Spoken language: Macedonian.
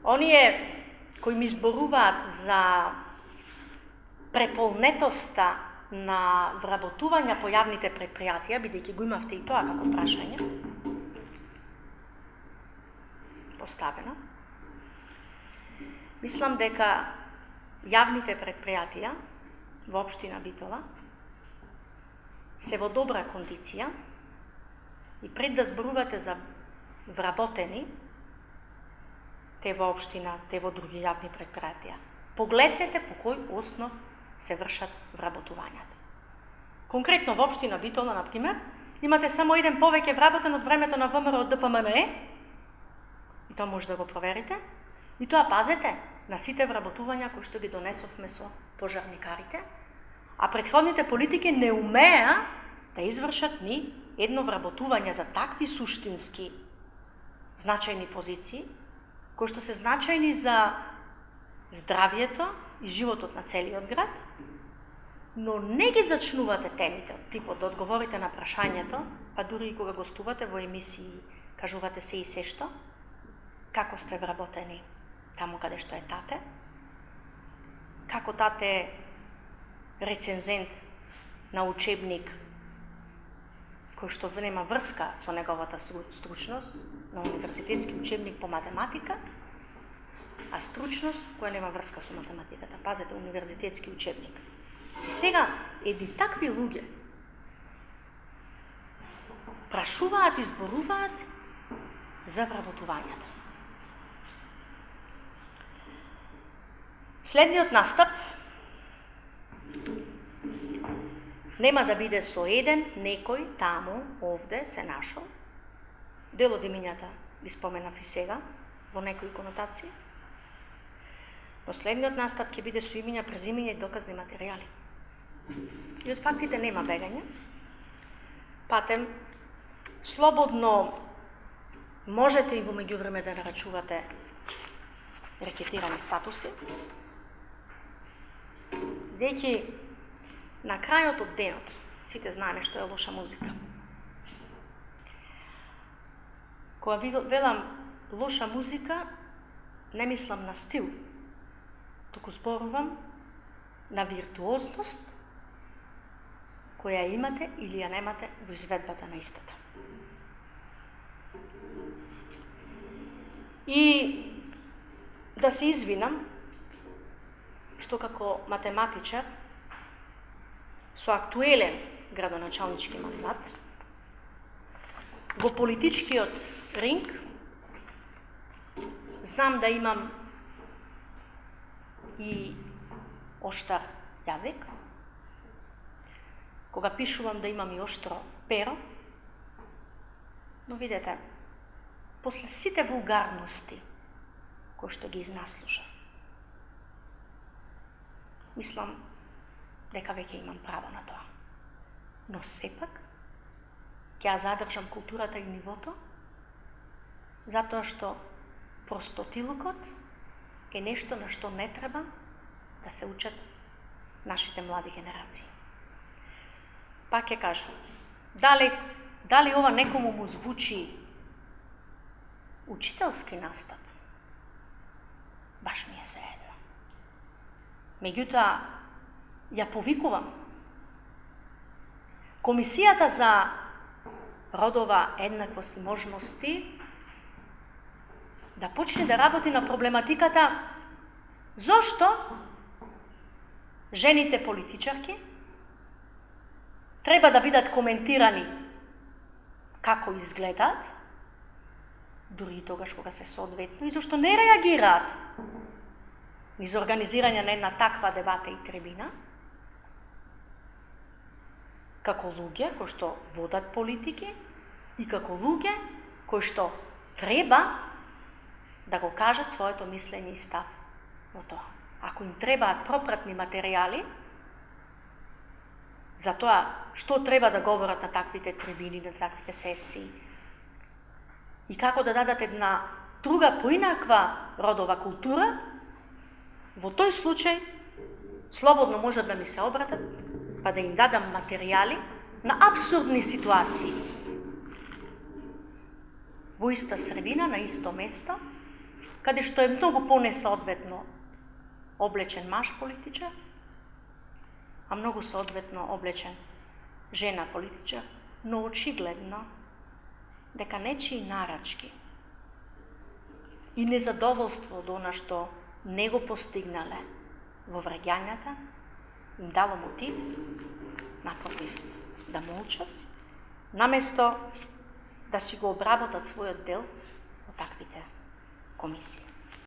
Оние кои ми зборуваат за преполнетоста на вработување по јавните предпријатија, бидејќи го имавте и тоа како прашање поставено, мислам дека јавните предпријатија во општина Битола се во добра кондиција и пред да зборувате за вработени, те во општина, те во други јавни предпријатија, погледнете по кој основ се вршат вработувањата. Конкретно во општина Битола, например, имате само еден повеќе вработен од времето на ВМРО од ДПМНЕ, и тоа може да го проверите, и тоа пазете на сите вработувања кои што ги донесовме со пожарникарите, а претходните политики не умеа да извршат ни едно вработување за такви суштински значајни позиции, кои што се значајни за здравието и животот на целиот град, но не ги зачнувате темите, типот да одговорите на прашањето, па дури и кога гостувате во емисии, кажувате се и се што, како сте вработени таму каде што е тате, како тате рецензент на учебник кој што нема врска со неговата стручност, на универзитетски учебник по математика, а стручност која нема врска со математиката. Пазете, универзитетски учебник. И сега, едни такви луѓе прашуваат и зборуваат за вработувањата. Следниот настап нема да биде со еден, некој таму, овде, се нашол. Дел од имињата ги споменав и сега, во некои конотации. Но следниот настап ќе биде со имиња, презимиња и доказни материјали. И од фактите нема бегање. Патем, слободно можете и во меѓувреме да нарачувате рекетирани статуси, дејќи на крајот од денот сите знаеме што е лоша музика. Кога велам лоша музика, не мислам на стил, туку зборувам на виртуозност која имате или ја немате во изведбата на истата. И да се извинам, што како математичар со актуелен градоначалнички мандат во политичкиот ринг знам да имам и оштар јазик, кога пишувам да имам и оштро перо, но видете, после сите вулгарности кои што ги изнаслушав, мислам дека веќе имам право на тоа. Но сепак, ќе ја задржам културата и нивото, затоа што простотилукот е нешто на што не треба да се учат нашите млади генерации. Пак ќе кажам, дали ова некому му звучи учителски настап? Баш ми е seедно. Меѓутоа, ја повикувам Комисијата за родова еднаквост и можности да почне да работи на проблематиката зошто жените политичарки треба да бидат коментирани како изгледаат, дури и тогаш кога се соодветно, и зашто не реагираат низ организирање на една таква дебата и трибина, како луѓе кои што водат политики и како луѓе кои што треба да го кажат своето мислење и став во тоа. Ако им требаат пропратни материјали за тоа што треба да говорат на таквите трибини, на таквите сесии, и како да дадат една друга поинаква родова култура, во тој случај слободно можат да ми се обратат, па да им дадам материјали на апсурдни ситуации. Во иста средина, на исто место, каде што е многу понесоодветно облечен маж политичар, а многу соодветно облечен жена политичар, но очигледно дека нечии нарачки и незадоволство од она што не го постигнале во враѓањата, им дало мотив, напротив, да молчат, наместо да си го обработат својот дел во таквите комисии.